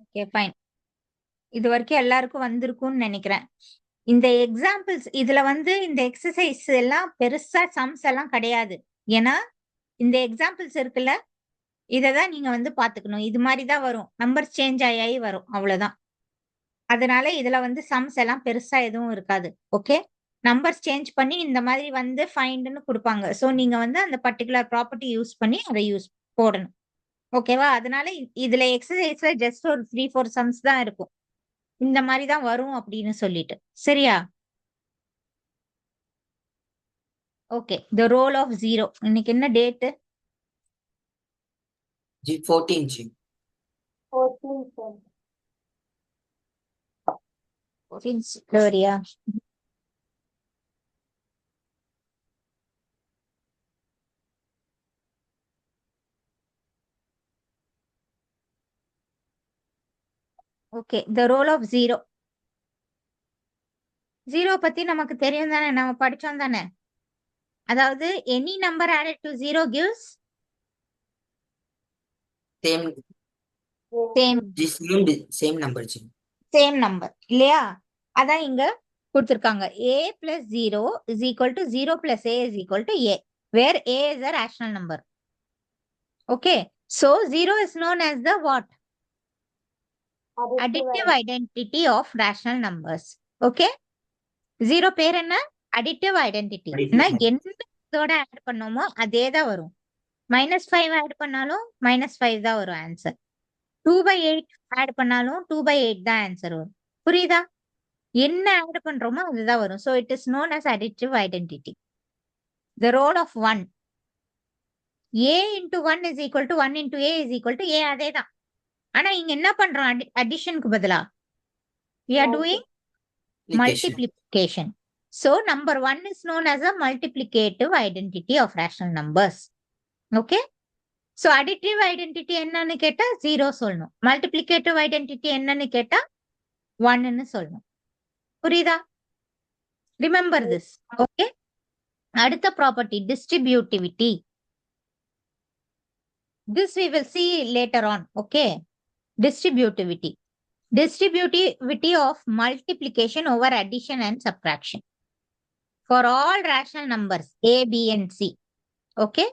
Okay fine. இது வரைக்கும் எல்லாருக்கும் வந்திருக்கும்னு நினைக்கிறேன். இந்த எக்ஸாம்பிள்ஸ் இதுல வந்து இந்த எக்ஸசைஸ் எல்லாம் பெருசா சம்ஸ் எல்லாம் கிடையாது. ஏன்னா இந்த எக்ஸாம்பிள்ஸ் இருக்குல்ல, இததான் நீங்க வந்து பாத்துக்கணும். இது மாதிரி தான் வரும். நம்பர் சேஞ்ச் ஆகி வரும். அவ்வளவுதான். அதனால இதுல வந்து சம்ஸ் எல்லாம் பெருசா எதுவும் இருக்காது. ஓகே. நம்பர்ஸ் சேஞ்ச் பண்ணி இந்த மாதிரி வந்து ஃபைண்ட்னு கொடுப்பாங்க. சோ நீங்க வந்து அந்த பர்டிகுலர் ப்ராப்பர்ட்டி யூஸ் பண்ணி அதை போடணும். ஓகேவா? அதனால இதுல எக்ஸசைஸ்ல ஜஸ்ட் ஒரு 3-4 சம்ஸ் தான் இருக்கும். இந்த மாதிரி தான் வரும் அப்படின்னு சொல்லிட்டு. சரியா? ஓகே. The role of 0. இன்னைக்கு என்ன டேட்? जी 14 जी 14 பிப்ரவரியா? ஓகே. The role of 0. 0 பத்தி நமக்கு தெரியும் தானே? நம்ம படிச்சோம் தானே? அதாவது any number added to 0 gives same same जी सेम नंबर जी சேம் நம்பர் இல்லையா? அதான் இங்க கொடுத்திருக்காங்க. a plus 0 is equal to 0 plus a is equal to a, where a is a rational number. Okay. So 0 is known as the what? Additive identity of rational numbers. Okay. 0 பேர் என்ன? additive identity. என்ன இதோட add பண்ணோமோ அதே தான் வரும். -5 add பண்ணாலும் -5 தான் வரும் ஆன்சர். 2/8 ஆட் பண்ணாலும் 2/8 தான் ஆன்சர் வரும். புரியுதா? என்ன ஆட் பண்றோமோ அதுதான் வரும். So it is known as additive identity. The role of 1. a into 1 is equal to 1 into a is equal to a, அதே தான். ஆனா இங்க என்ன பண்றோம்? அடிஷனுக்கு பதிலா we are doing multiplication. So number 1 is known as a multiplicative identity of rational numbers. Okay. So additive identity என்னன்னு கேட்டா 0 சொல்லணும். Multiplicative identity என்னன்னு கேட்டா 1ன்னு சொல்லணும். புரியுதா? Remember this. Okay. அடுத்த property distributivity. This we will see later on. Okay. Distributivity. Distributivity of multiplication over addition and subtraction for all rational numbers a, b and c. Okay.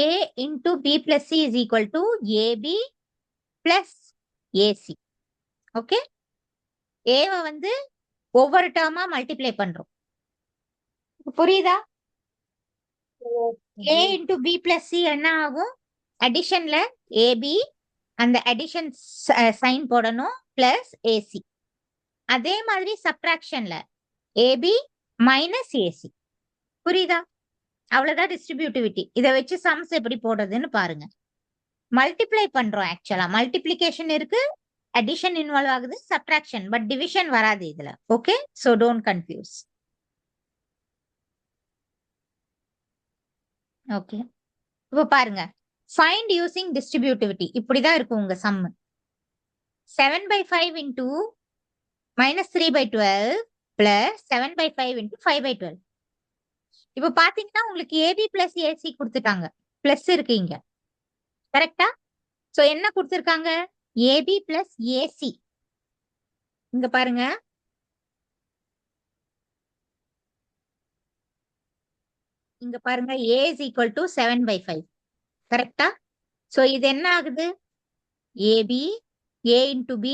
a into b plus c is equal to ab plus ac. Okay. a வந்து ஒவ்வொரு டேர்மா multiply பண்றோம். புரியுதா? a into b plus c என்ன ஆகும்? அடிஷன்ல ab அந்த addition sign போடணும் plus AC. அதே மாதிரி சப்ட்ராக்ஷன்ல ஏபி மைனஸ் ஏசி. புரியுதா? அவ்வளவுதான் டிஸ்ட்ரிபியூட்டிவிட்டி. இதை வச்சு சம்ஸ் எப்படி போடுறதுன்னு பாருங்க. மல்டிப்ளை பண்றோம். ஆக்சுவலா மல்டிப்ளிகேஷன் இருக்கு, அடிஷன் இன்வால்வ் ஆகுது, சப்ட்ராக்ஷன், பட் டிவிஷன் வராது இதுல. Okay. So don't confuse. Okay. இப்போ பாருங்க, ஃபைண்ட் யூசிங் டிஸ்ட்ரிபியூட்டிவிட்டி. இப்படிதான் இருக்கும் உங்க சம். 7/5 into -3/12 plus 7/5 into 5/12. இப்ப பாத்தீங்கன்னா உங்களுக்கு ஏபி பிளஸ் ஏசி கொடுத்துட்டாங்க. பிளஸ் இருக்கு இங்க. கரெக்டா? சோ என்ன கொடுத்திருக்காங்க? A b plus a c. இங்க பாருங்க, இங்க பாருங்க, a is equal to 7/5. கரெக்டா? சோ இது என்ன ஆகுது? A b a into b,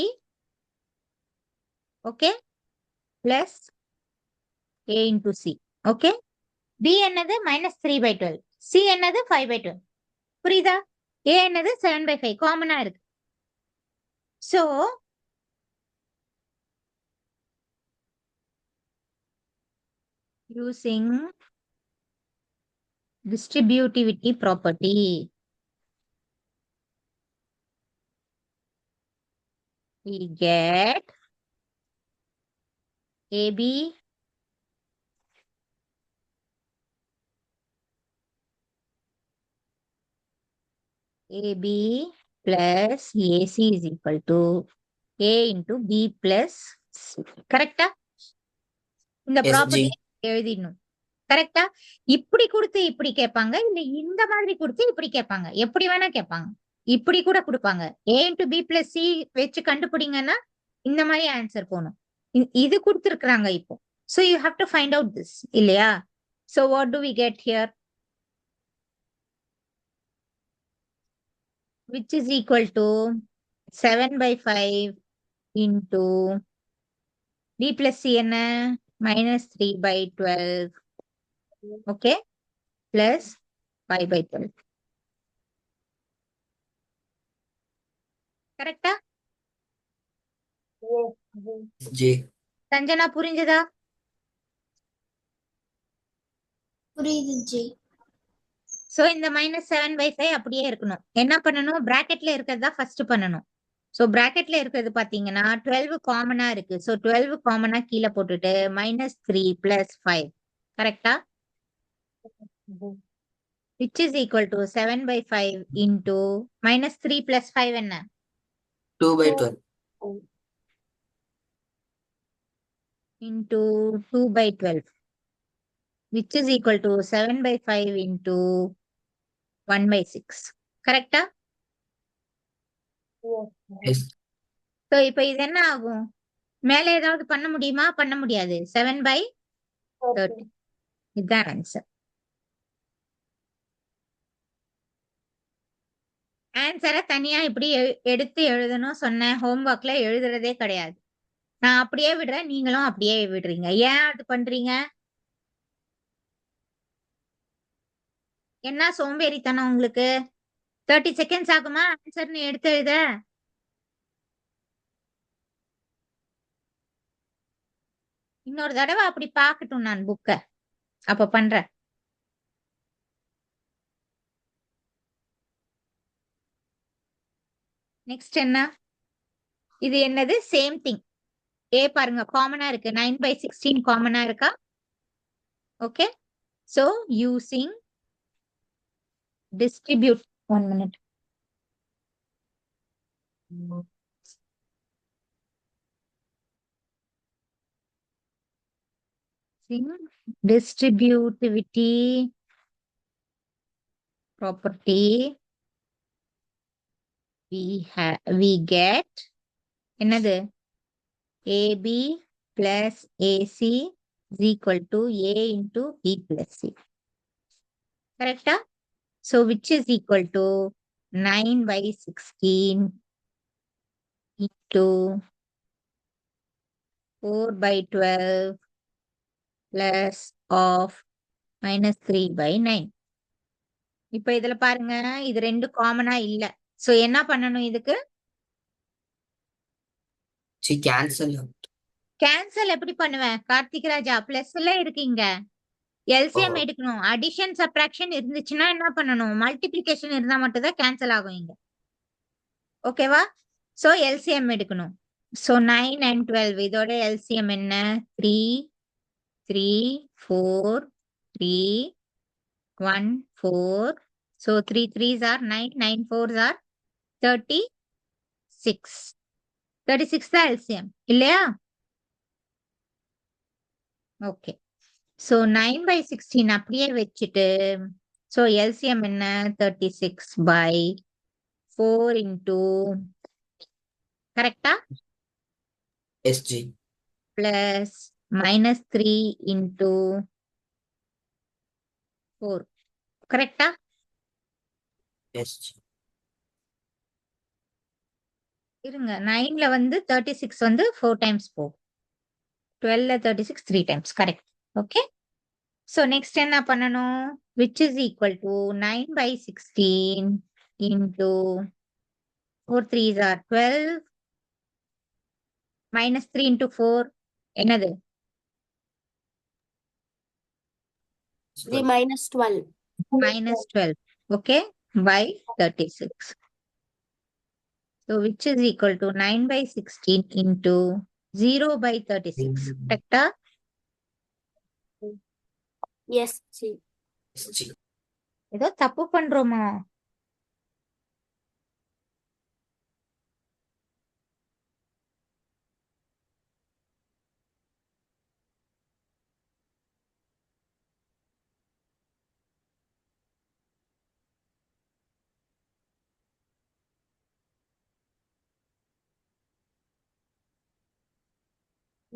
okay, plus a into c. Okay. b என்னது -3/12, c என்னது 5/12. புரியுதா? a என்னது 7/5 காமனா இருக்கு. So using distributivity property, we get AB plus AC is equal to A into B plus C. கரெக்டா? இந்த Yes, ப்ராப்பர்ட்டி जी எழுதிடணும். கரெக்டா? இப்படி கொடுத்து இப்படி கேட்பாங்க, இல்ல இந்த மாதிரி கொடுத்து இப்படி கேட்பாங்க. எப்படி வேணா கேட்பாங்க. இப்படி கூட கொடுப்பாங்க. a into b plus c வச்சு கண்டுபிடிங்கன்னா இந்த மாதிரி ஆன்சர் போகணும். இது கொடுத்துருக்காங்க இப்போ. So you have to find out this இல்லையா? So what do we get here? Which is equal to 7 by 5 into b plus c என்ன minus 3 by 12. Okay, plus 5 by 12. கரெக்டா? ஜி சஞ்சனா புரிஞ்சதா? புரியுது ஜி. சோ இந்த மைனஸ் 7/5 அப்படியே இருக்கணும். என்ன பண்ணணும்? பிராக்கெட்ல இருக்கிறதா ஃபர்ஸ்ட் பண்ணணும். சோ பிராக்கெட்ல இருக்கிறது பாத்தீங்கன்னா 12 காமனா இருக்கு. சோ 12 காமனா கீழே போட்டுட்டு -3 + 5. கரெக்டா? which is equal to 7/5 into -3 + 5 என்ன? 2/12. into 2/12, which is equal to 7/5 into 1/6. கரெக்டா? எஸ் சோ இப்போ இது என்ன ஆகும்? மேலே ஏதாவது பண்ண முடியுமா? பண்ண முடியாது. 7/30. இதுதான் ஆன்சர். ஆன்சரை தனியா இப்படி எடுத்து எழுதணும் சொன்னேன். ஹோம்ஒர்க்ல எழுதுறதே கிடையாது. நான் அப்படியே விடுறேன், நீங்களும் அப்படியே விடுறீங்க. ஏன் அது பண்றீங்க? என்ன சோம்பேறித்தனம் உங்களுக்கு? 30 செகண்ட்ஸ் ஆகுமா ஆன்சர்னு எடுத்து எழுத? இன்னொரு தடவை அப்படி பார்க்கட்டும் நான் புக்க. அப்ப பண்றேன். நெக்ஸ்ட் என்ன? இது என்னது? Same thing. ஏ பாருங்க காமனா இருக்கு. 9/16 காமனா இருக்கா? Okay. So using distribute 1 minute. Distributivity property we get என்னது? AB plus AC is equal to A into B plus C. Correct? So which is equal to 9/16 into 4/12 plus of -3/9. இப்ப இதுல பாருங்க, இது ரெண்டு காமனா இல்ல. சோ என்ன பண்ணணும் இதுக்கு? ஜி கேன்சல் கேன்சல் எப்படி பண்ணுவேன்? கார்த்திக் ராஜா பிளஸ்ல இருக்கீங்க. எல்சிஎம் எடுக்கணும். அடிஷன் சப்ட்ராக்ஷன் இருந்துச்சுன்னா என்ன பண்ணணும்? மல்டிப்ளிகேஷன் இருந்தா மட்டும் தான் கேன்சல் ஆகும் இங்க. ஓகேவா? சோ எல்சிஎம் எடுக்கணும். சோ 9 and 12 இதோட எல்சிஎம் என்ன? 3 3 4 3 1 4. So 3 3s are 9, 9 4s are 36. 36 தான் எல்சிஎம் இல்லையா? ஓகே. சோ 9/16 அப்படியே வச்சுட்டு சோ எல்சிஎம் என்ன? 36/4 into கரெக்டா? எஸ் ஜி பிளஸ் -3 into 4. கரெக்டா? எஸ் ஜி இருங்க. 9ல வந்து 36 வந்து 4 டைம்ஸ் போகும். 12ல 36 3 times. Correct. Okay. So next என்ன பண்ணணும்? which is equal to 9/16 into 4 3s are 12 -3 into 4 என்னது? G -12. -12. Okay, by 36. So which is equal to 9/16 into 0/36. Correct? Yes ஜி. எஸ் ஜி ஏதோ தப்பு பண்றோமா?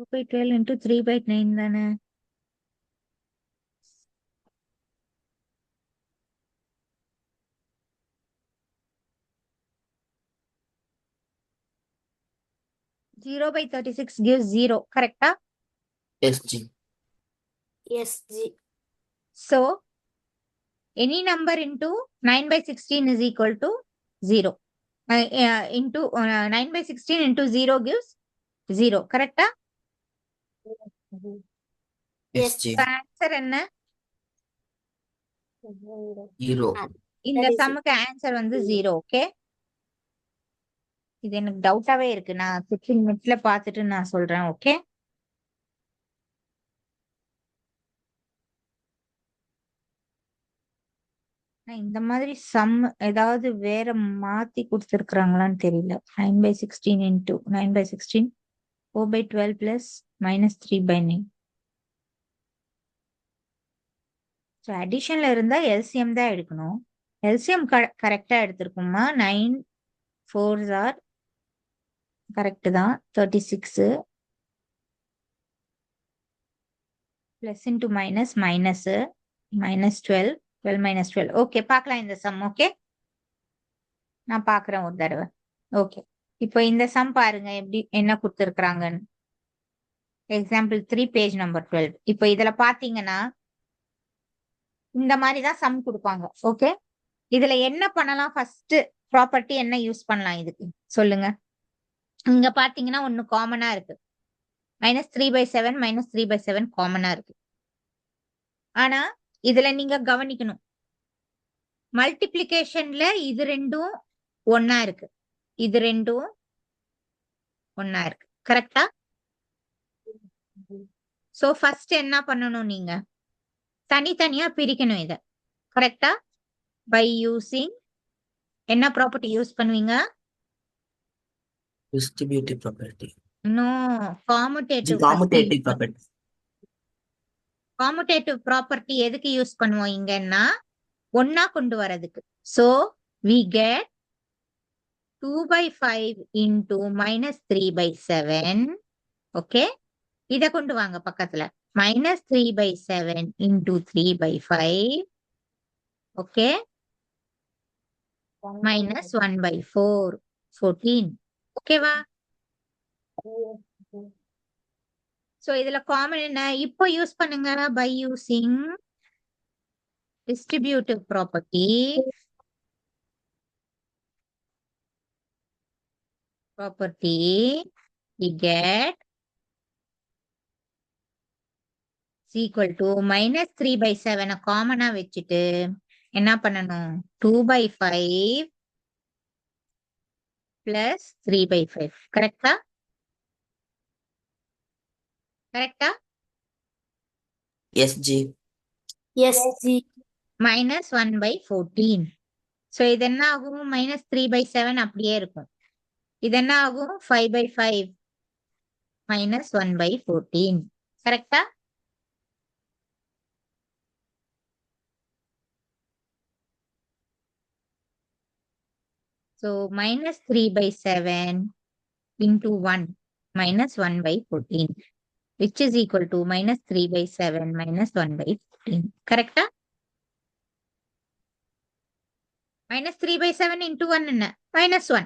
2/12 into 3/9 தானே? Zero by 36 gives 0, correct? Yes, G. Yes, G. So, any number into 9 by 16 is equal to 0. Into 9 by 16 into 0 gives 0, correct? Yes, G. Answer என்ன? 0. இந்த That is it. சம்முக்கு answer வந்து 0, okay? இது எனக்கு டவுட்டாவே இருக்கு. நான் 15 மினிட்ஸ்ல பார்த்துட்டு நான் சொல்றேன், ஓகே? இந்த மாதிரி சம் ஏதாவது வேற மாத்தி கொடுத்துருக்காங்களான்னு தெரியல. 9/16 into 9/16 4/12 plus -3/9. ஸோ அடிஷன்ல இருந்தா எல்சிஎம் தான் எடுக்கணும். எல்சிஎம் கரெக்டா எடுத்திருக்குமா? 9 4s ஆர் கரெக்ட் தான். 36 plus into minus minus -12 12 - 12. Okay, பார்க்கலாம் இந்த சம். ஓகே, நான் பார்க்குறேன் ஒரு தடவை. ஓகே, இப்போ இந்த சம் பாருங்க எப்படி என்ன கொடுத்துருக்குறாங்கன்னு. Example 3 page number 12. இப்போ இதுல பாத்தீங்கன்னா இந்த மாதிரி தான் சம் கொடுப்பாங்க. ஓகே, இதுல என்ன பண்ணலாம்? ஃபர்ஸ்ட் ப்ராப்பர்ட்டி என்ன யூஸ் பண்ணலாம் இதுக்கு சொல்லுங்க. இங்க பாத்தீங்கன்னா ஒன்னு காமனா இருக்கு. -3/7 -3/7 காமனா இருக்கு. ஆனா இதுல நீங்க கவனிக்கணும், மல்டிப்ளிகேஷன்ல இது ரெண்டும் ஒன்னா இருக்கு, இது ரெண்டும் ஒன்னா இருக்கு, கரெக்டா? சோ ஃபர்ஸ்ட் என்ன பண்ணணும், நீங்க தனித்தனியா பிரிக்கணும் இத, கரெக்டா? பை யூசிங் என்ன ப்ராப்பர்ட்டி யூஸ் பண்ணுவீங்க? Distributive property. No, G. Commutative. Commutative property. Commutative property எதுக்கு யூஸ் பண்ணுவோம் இங்கன்னா ஒன்னா கொண்டு வரதுக்கு. So we get 2/5 into -3/7. Okay, இத கொண்டு வாங்க பக்கத்துல. -3/7 into 3/5. ஓகே, -1/4 14. ஓகேவா? சோ இதுல காமன் என்ன? இப்போ யூஸ் பண்ணுங்க, by using distributive property. We get is equal to -3/7 காமனா வச்சுட்டு என்ன பண்ணணும்? 2/5 plus 3/5. கரெக்டா? கரெக்டா? Yes, G. Yes, G. -1/14. So இது என்ன ஆகும்? -3/7 அப்படியே இருக்கும். இது என்ன ஆகும்? 5/5 -1/14. கரெக்டா? So -3/7 into 1 -1/14, which is equal to -3/7 -1/14. கரெக்டா? -3/7 into 1 என்ன? -1.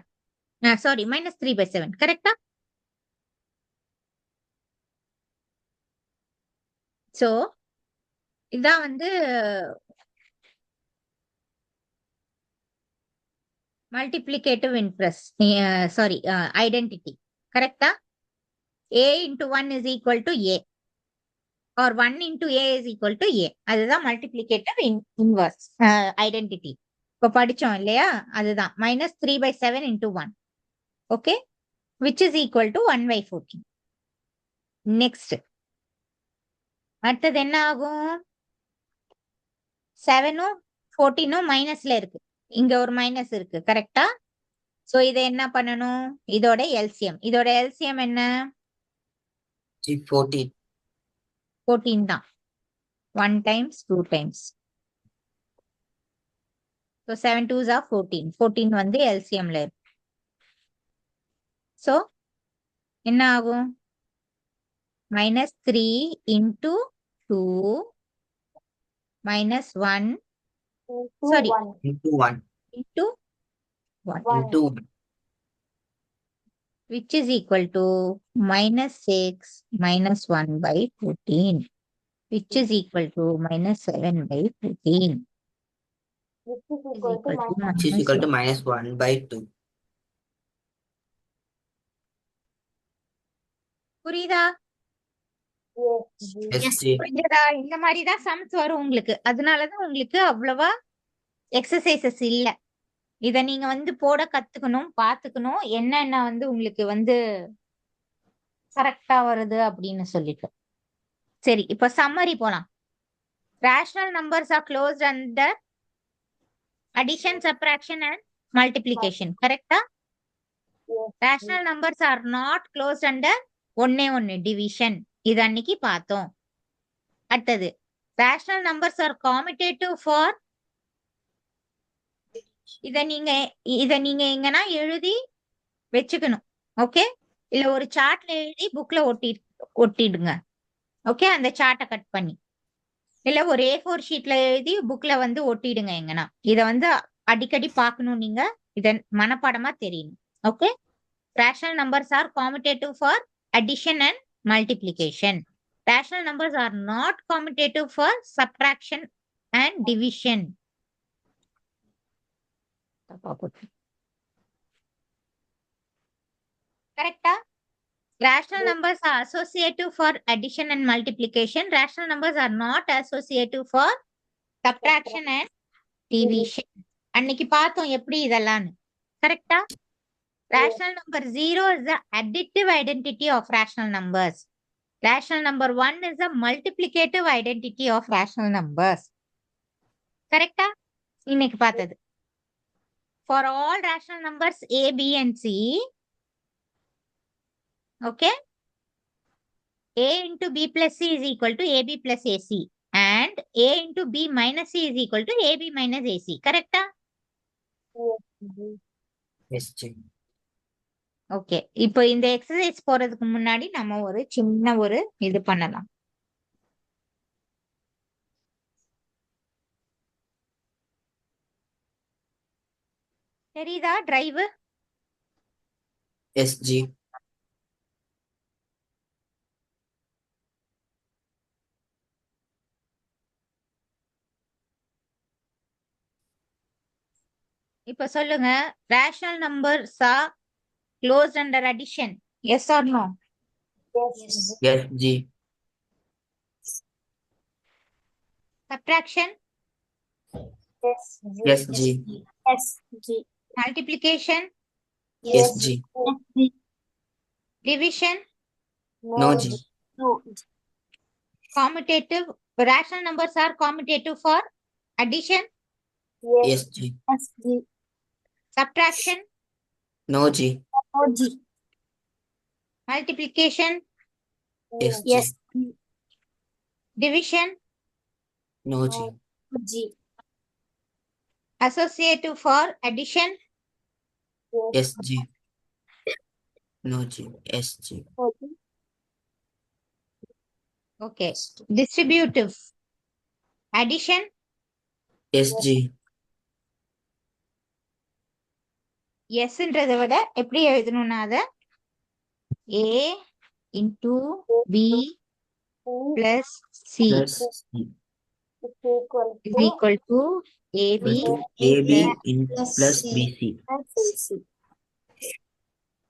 சாரி, -3/7. கரெக்டா? சோ இதான் வந்து மல்டிப்ளிகேட்டிவ் இன்ட்ரெஸ்ட், சாரி ஐடென்டிட்டி. கரெக்டா? a into 1 is equal to a or 1 into a is equal to a. அதுதான் மல்டிப்ளிகேட்டிவ் இன்வர்ஸ் ஐடென்டிட்டி. இப்போ படிச்சோம் இல்லையா? அதுதான் -3/7 into 1. Okay, which is equal to 1/14. Next அடுத்தது என்ன ஆகும்? 7ம் 14ம் மைனஸ்ல இருக்கு, இங்க ஒரு மைனஸ் இருக்கு, கரெக்டா? சோ இதை என்ன பண்ணணும்? இதோட எல்சிஎம். இதோட எல்சிஎம் என்ன? G. 14. 14 தான். 1 times 2 times. So 7 2s are 14. 14 வந்து எல்சிஎம்ல இருக்கு. சோ என்ன ஆகும்? minus 3 into 2 minus 1 sorry into 1 into 1 into 1 which is equal to minus 6 minus 1 by 14 which is equal to minus 7 by 14 is equal to which is minus equal to 1. minus 1 by 2. புரியுதா? Yes, G. புரியுதா? இந்த மாதிரி தான் sums வரும் உங்களுக்கு. அதனாலதான் உங்களுக்கு அவ்வளவா எக்ஸசைசஸ் இல்ல. இத நீங்க வந்து போட கத்துக்கணும், பாத்துக்கணும். என்னென்ன வந்து உங்களுக்கு வந்து கரெக்டா வருது அப்படின்னு சொல்லிட்டு. சரி, இப்ப சம்மரி போலாம். Rational numbers are closed under addition, subtraction and multiplication. கரெக்டா? Rational numbers R not closed under ஒண்ணே டிவிஷன். இது அன்னைக்கு பார்த்தோம். அடுத்தது rational numbers R commutative for இத நீங்க எங்கன்னா எழுதி வச்சுக்கணும். ஓகே, இல்ல ஒரு சார்ட்ல எழுதி புக்ல ஒட்டிடுங்க. ஓகே, அந்த சார்ட்டை கட் பண்ணி இல்ல ஒரு A4 ஷீட்ல எழுதி புக்ல வந்து ஒட்டிடுங்க எங்கன்னா. இத வந்து அடிக்கடி பார்க்கணும் நீங்க. இத மனப்பாடமா தெரியணும். Okay, rational numbers R commutative for addition and multiplication. Rational numbers are not commutative for subtraction and division. Correct? Rational numbers are associative for addition and multiplication. Rational numbers are not associative for subtraction and division. அன்னைக்கு பார்த்தோம் எப்படி இதெல்லாம். கரெக்டா? Rational number 0 is the additive identity of rational numbers. Rational number 1 is the multiplicative identity of rational numbers. கரெக்டா? இன்னைக்கு பார்த்தது. For all rational numbers A, B and C, okay, A into B plus C is equal to AB plus AC and A into B minus C is equal to AB minus AC. கரெக்டா? Yes, G. Okay, இப்போ இந்த exercise போறதுக்கு முன்னாடி நம்ம ஒரு சின்ன ஒரு இது பண்ணலாம். தெரியுதா டிரைவ்? Yes, G. இப்ப சொல்லுங்க, rational numbers are closed under addition. Yes or no? Yes, G. Subtraction? Yes, G. Multiplication? Yes, G. Division? No, G. Commutative. Rational numbers are commutative for addition? Yes, G. Subtraction? No, G. Multiplication? Yes, G. Division? No, G. Associative for addition? Yes, G. No, G. Yes, G. Okay. Distributive? Addition? Yes, G. எஸ்ன்றதை விட எப்படி எழுதணும்னா அத A into B plus C Plus C. is equal to AB Equal to AB in plus BC.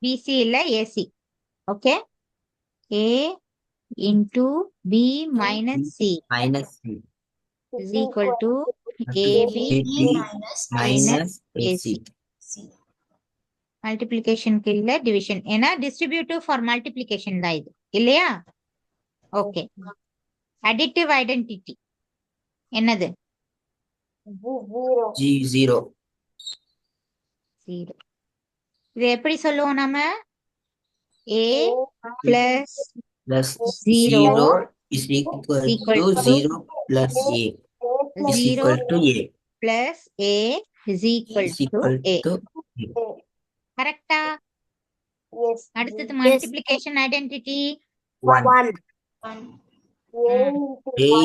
BC இல்ல AC. Okay. A into B minus C Minus C. is equal to Equal to AB AB minus AC. Multiplication இல்ல division. ஏன்னா distributive for multiplication தான் இது இல்லையா? Okay. Additive identity என்னது? G 0. 0. இது எப்படி சொல்லுவோம் நம்ம? A plus Plus 0 0 is equal to 0 plus A is 0 equal to A. plus A is equal Is to equal A. to A. கரெக்டா? அடுத்தது multiplication identity 1. A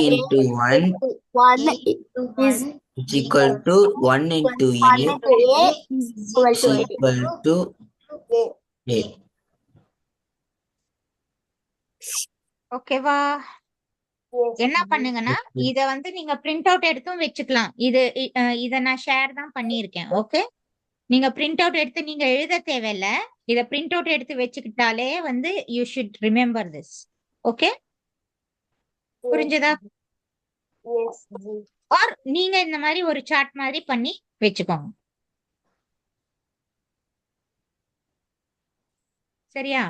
into 1 1 is is equal to 1 into 1 A into A is equal is to equal to A. ஓகேவா? என்ன பண்ணுங்கன்னா இத வந்து நீங்க print out எடுத்தும் வச்சுக்கலாம். இத நான் ஷேர் தான் பண்ணியிருக்கேன். ஓகே, நீங்க பிரிண்ட் அவுட் எடுத்து நீங்க எழுத தேவையில்ல. இத பிரிண்ட் அவுட் எடுத்து வச்சுக்கிட்டாலே வந்து you should remember this. Okay, புரிஞ்சதா? ஆர் நீங்க இந்த மாதிரி ஒரு சார்ட் மாதிரி பண்ணி வச்சுக்கோங்க. சரியா?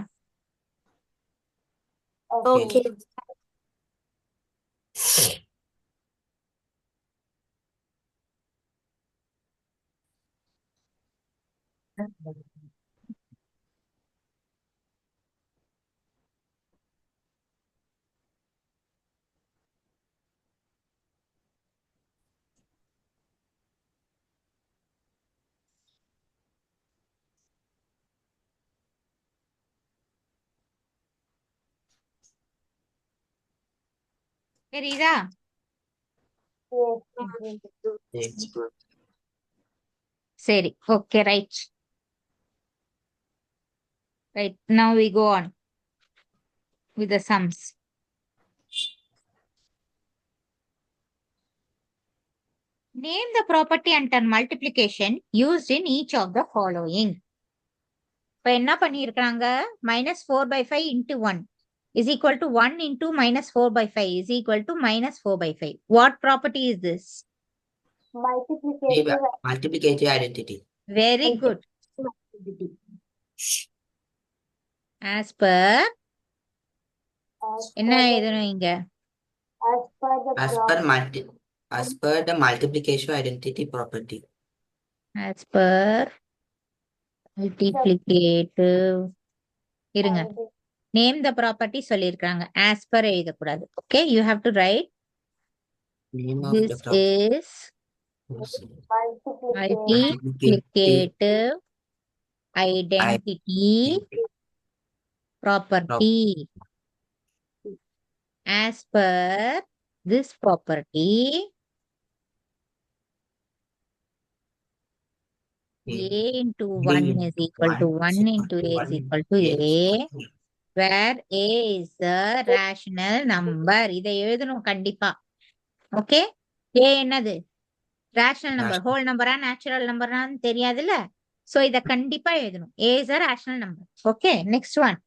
Okay. தெரியுதா? சரி, okay, right. Right, now we go on with the sums. Name the property and turn multiplication used in each of the following. இப்ப என்ன பண்ணியிருக்காங்க? -4/5 into 1 is equal to 1 into -4/5 is equal to -4/5. What property is this? Multiplicative identity. Very good. As per என்ன எழுதணும் இங்க? As per the multiplication identity property. As per multiplicative. இருங்க, name the property சொல்லியிருக்காங்க. as per எழுதக்கூடாது. Okay, you have to write Name of this the property. is multiplicative identity property. As per this property, a into 1 is equal to 1 into a is equal to a, where a is the rational number. இதை எழுதணும் கண்டிப்பா. Okay, a என்னது? Rational number. Whole நம்பரா natural நம்பரான்னு தெரியாதுல்ல, so இத கண்டிப்பா எழுதணும். a is a rational number. Okay, next one.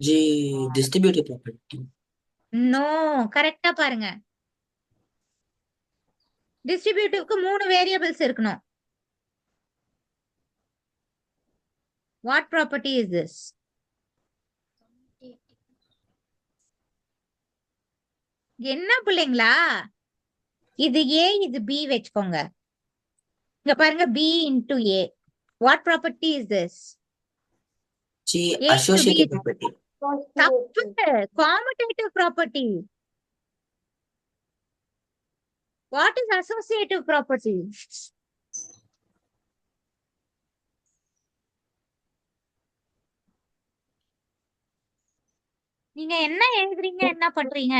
G distributive property. No, கரெக்டா பாருங்க. டிஸ்ட்ரிபியூட்டிவ்க்கு 3 வேரியபிள்ஸ் இருக்கணும். What property is this? என்ன பிள்ளைங்களா, இது a இது b வெச்சுக்கோங்க. இங்க பாருங்க, b into a. What property is this? G A into B. associative property. தப்பு, commutative property. What is associative property? நீங்க என்ன எழுதுறீங்க, என்ன பண்றீங்க?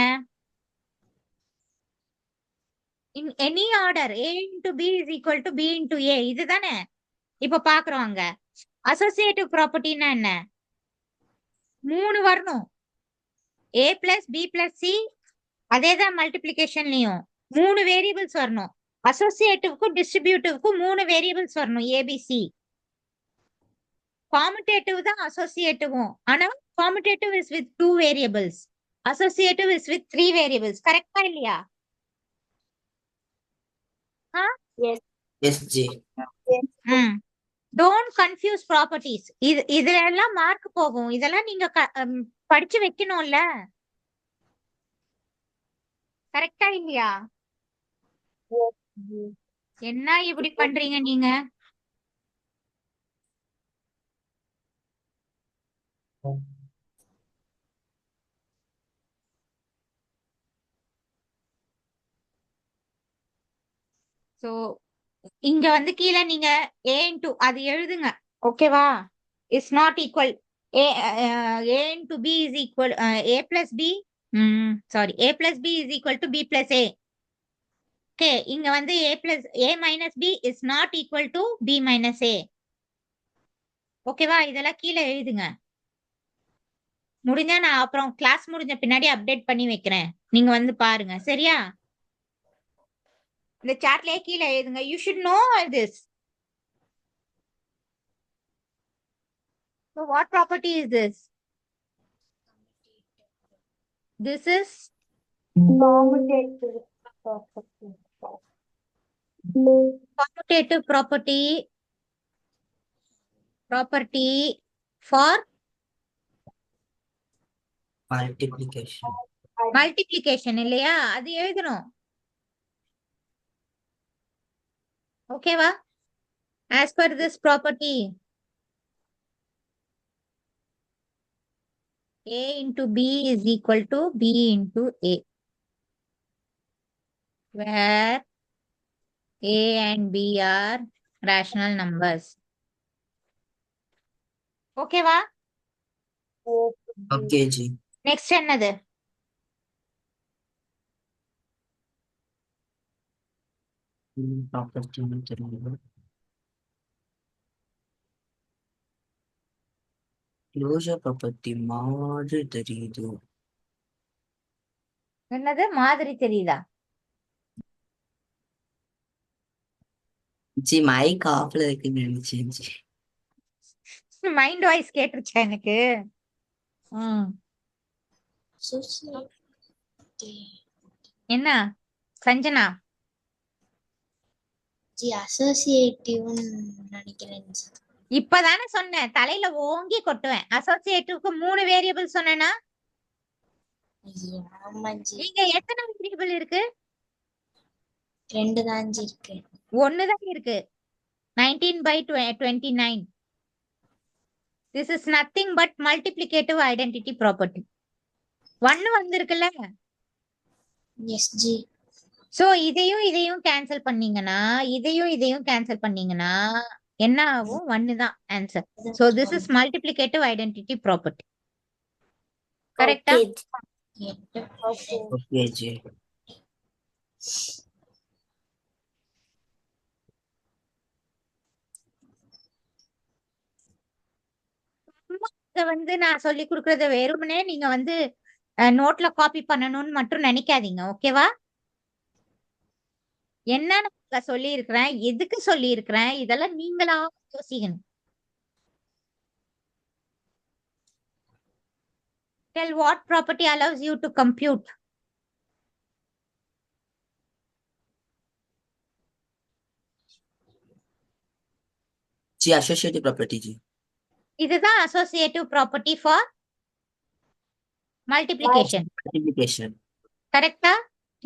In any order, a into b is equal to b into a. இதுதானே இப்ப பாக்குறோம். அங்க அசோசியேட்டிவ் ப்ராப்பர்ட்டினா என்ன? 3 வரணும். a plus b plus c, அதேதான் மல்டிப்ளிகேஷன்லயும் 3 வேரியபிள்ஸ் வரணும். அசோசியேட்டிவ்க்கும் டிஸ்ட்ரிபியூட்டிவ்க்கும் 3 வேரியபிள்ஸ் வரணும். abc. commutative தான் அசோசியேட்டிவும். ஆனா commutative is with 2 variables. Associative is with 3 variables. கரெக்டா இல்லையா? Yes, G. Don't confuse properties. இதுல எல்லாம் மார்க் போகும். இதெல்லாம் நீங்க படிச்சு வைக்கணும்ல. கரெக்டா இல்லையா? என்ன இப்படி பண்றீங்க நீங்க? சோ இங்க வந்து கீழே நீங்க a into அது எழுதுங்க. ஓகேவா? Is not equal a a into b is equal a plus b sorry a plus b is equal to b plus a. Okay, இங்க வந்து a plus a minus b is not equal to b minus a. ஓகேவா? இதெல்லாம் கீழே எழுதுங்க. முடிஞ்சா நான் அப்புறம் class முடிஞ்ச பின்னாடி அப்டேட் பண்ணி வைக்கிறேன். நீங்க வந்து பாருங்க. சரியா? இந்த சாட்லயே கீழே எழுதுங்க. You should know all this. So what property is this? This is commutative property for multiplication. multiplication இல்லையா? அது எழுதணும். ஓகேவா? As per this property, a into b is equal to b into a, where a and b are rational numbers. ஓகேவா? Okay, G. Next என்னது? Property தெரியுது. Closure property மாதிரி தெரியுது. என்னது மாதிரி தெரியுதா? ஜி மைக் ஆஃப்ல இருக்குன்னு நினைச்சேன் ஜி. மைண்ட் வாய்ஸ் கேட்டுருச்சா எனக்கு? என்ன சஞ்சனா? ஜி அசோசியேட்டிவ் நினைக்கிறேன். இப்பதானே சொன்னேன், தலையில ஓங்கி கொட்டுவேன். அசோசியேட்டிவ்க்கு 3 வேரியபிள் சொன்னேன்னா ஆமா ஜி, நீங்க எத்தனை வேரியபிள் இருக்கு? 2 தான் ஜி இருக்கு. 1 தான் இருக்கு. 19/29. This is nothing but multiplicative identity property. 1 வந்திருக்குல்ல? எஸ் ஜி. சோ இதையும் கேன்சல் பண்ணீங்கன்னா இதையும் கேன்சல் பண்ணீங்கன்னா என்ன ஆகும்? 1 தான் answer. So this is multiplicative identity property. கரெக்டா? ஓகே ஜி. இத வந்து நான் சொல்லி கொடுக்கறத வெறுமனே நீங்க வந்து நோட்ல காப்பி பண்ணணும்னு மட்டும் நினைக்காதீங்க. ஓகேவா? என்ன நான் சொல்லி இருக்கிறேன், எதுக்கு சொல்லி இருக்கிறேன், இதெல்லாம் நீங்களா யோசிக்கணும். Tell what property allows you to compute. G associative property G. இதுதான் associative property for multiplication. Multiplication. கரெக்டா?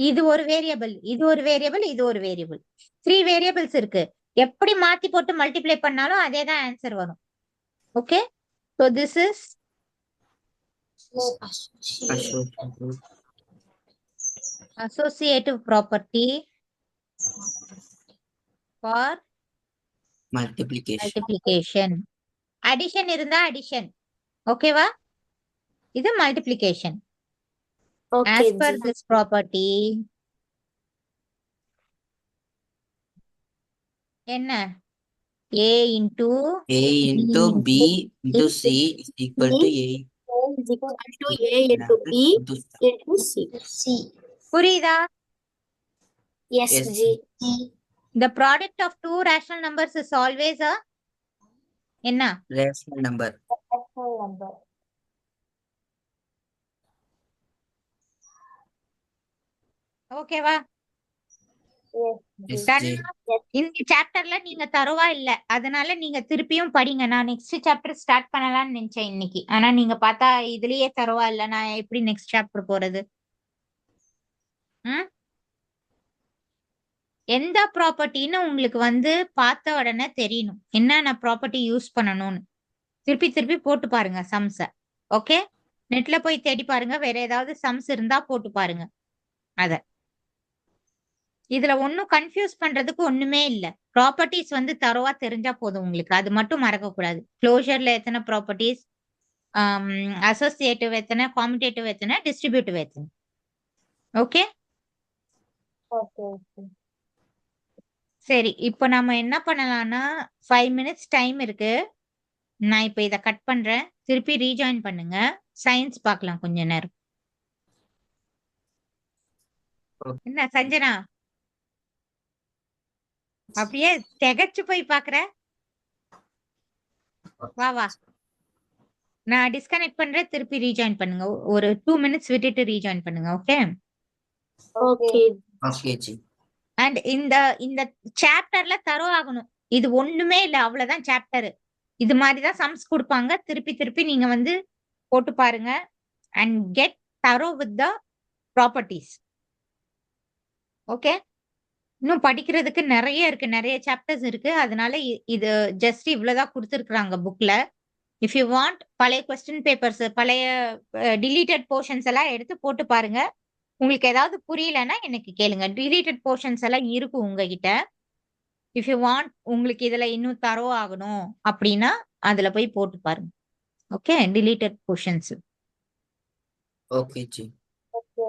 இது ஒரு வேரியபிள், இது ஒரு வேரியபிள், இது ஒரு வேரியபிள். 3 வேரியபிள்ஸ் இருக்கு. எப்படி மாத்தி போட்டு மல்டிப்ளை பண்ணாலும் அதே தான் ஆன்சர் வரும். Okay? So this is associative property for multiplication. addition இருந்தா addition. ஓகேவா? இது multiplication. As per this property என்ன? a into A into B into C is equal to A into B into C. புரியுதா? Yes Yes. G. The product of two rational numbers is always a என்ன? rational number. ஓகேவா? Yes, Done. G. இந்த சாப்டர்ல நீங்க தரவா இல்ல, அதனால நீங்க திருப்பியும் படிங்க. நான் நெக்ஸ்ட் சாப்டர் ஸ்டார்ட் பண்ணலாம்னு நினைச்சேன் இன்னைக்கு. ஆனா நீங்க பார்த்தா இதுலயே தரவா இல்ல, நான் எப்படி நெக்ஸ்ட் சாப்டர் போறது? எந்த ப்ராப்பர்ட்டின்னு உங்களுக்கு வந்து பார்த்த உடனே தெரியணும், என்னென்ன ப்ராப்பர்ட்டி யூஸ் பண்ணணும்னு. திருப்பி போட்டு பாருங்க சம்ஸ. ஓகே? நெட்ல போய் தேடி பாருங்க, வேற ஏதாவது சம்ஸ் இருந்தா போட்டு பாருங்க அத. இதுல ஒன்னும் கன்ஃபியூஸ் பண்றதுக்கு ஒண்ணுமே இல்ல. ப்ராப்பர்ட்டீஸ் வந்து தரோவா தெரிஞ்சா போதும் உங்களுக்கு. அது மட்டும் மறக்க கூடாது. க்ளோஷர்ல எத்தனை ப்ராப்பர்ட்டீஸ், அசோசியேட்டிவ் எத்தனை, காமிடேட்டிவ் எத்தனை, டிஸ்ட்ரிபியூட்டிவ் எத்தனை. ஓகே ஓகே ஓகே சரி. இப்போ நம்ம என்ன பண்ணலாம்னா 5 மினிட்ஸ் டைம் இருக்கு. நான் இப்போ இதை கட் பண்றேன். திருப்பி ரீஜாயின் பண்ணுங்க. சயின்ஸ் பார்க்கலாம் கொஞ்ச நேரம். என்ன சஞ்சனா அப்படியே திகச்சு போய் பாக்குற? வா வா, நான் டிஸ்கனெக்ட் பண்றேன். திருப்பி ரீஜாயின் பண்ணுங்க. ஒரு 2 மினிட்ஸ் விட்டுட்டு ரீஜாயின் பண்ணுங்க. Okay okay okay G. And இந்த இந்த சாப்டர்ல தரோ ஆகணும். இது ஒண்ணுமே இல்ல, அவ்வளவுதான் சாப்டர். இது மாதிரி தான் சம்ஸ் கொடுப்பாங்க. திருப்பி திருப்பி நீங்க வந்து போட்டு பாருங்க அண்ட் கெட் தரோ வித் த ப்ராப்பர்ட்டிஸ். ஓகே இன்னும் படிக்கிறதுக்கு நிறைய இருக்கு, நிறைய சாப்டர்ஸ் இருக்கு. அதனால இது ஜஸ்ட் இவ்வளவுதான் கொடுத்துருக்காங்க புக்ல. இஃப் யூ வாண்ட் பழைய கொஸ்டின் பேப்பர்ஸ், பழைய டிலீட்டட் போர்ஷன்ஸ் எல்லாம் எடுத்து போட்டு பாருங்க. உங்களுக்கு ஏதாவது புரியலன்னா எனக்கு கேளுங்க. டிலீட்டட் போர்ஷன்ஸ் எல்லாம் இருக்கும் உங்ககிட்ட. இஃப் யூ வாண்ட் உங்களுக்கு இதுல இன்னும் தரோ ஆகணும் அப்படின்னா அதுல போய் போட்டு பாருங்க. Okay deleted portions. Okay G. Okay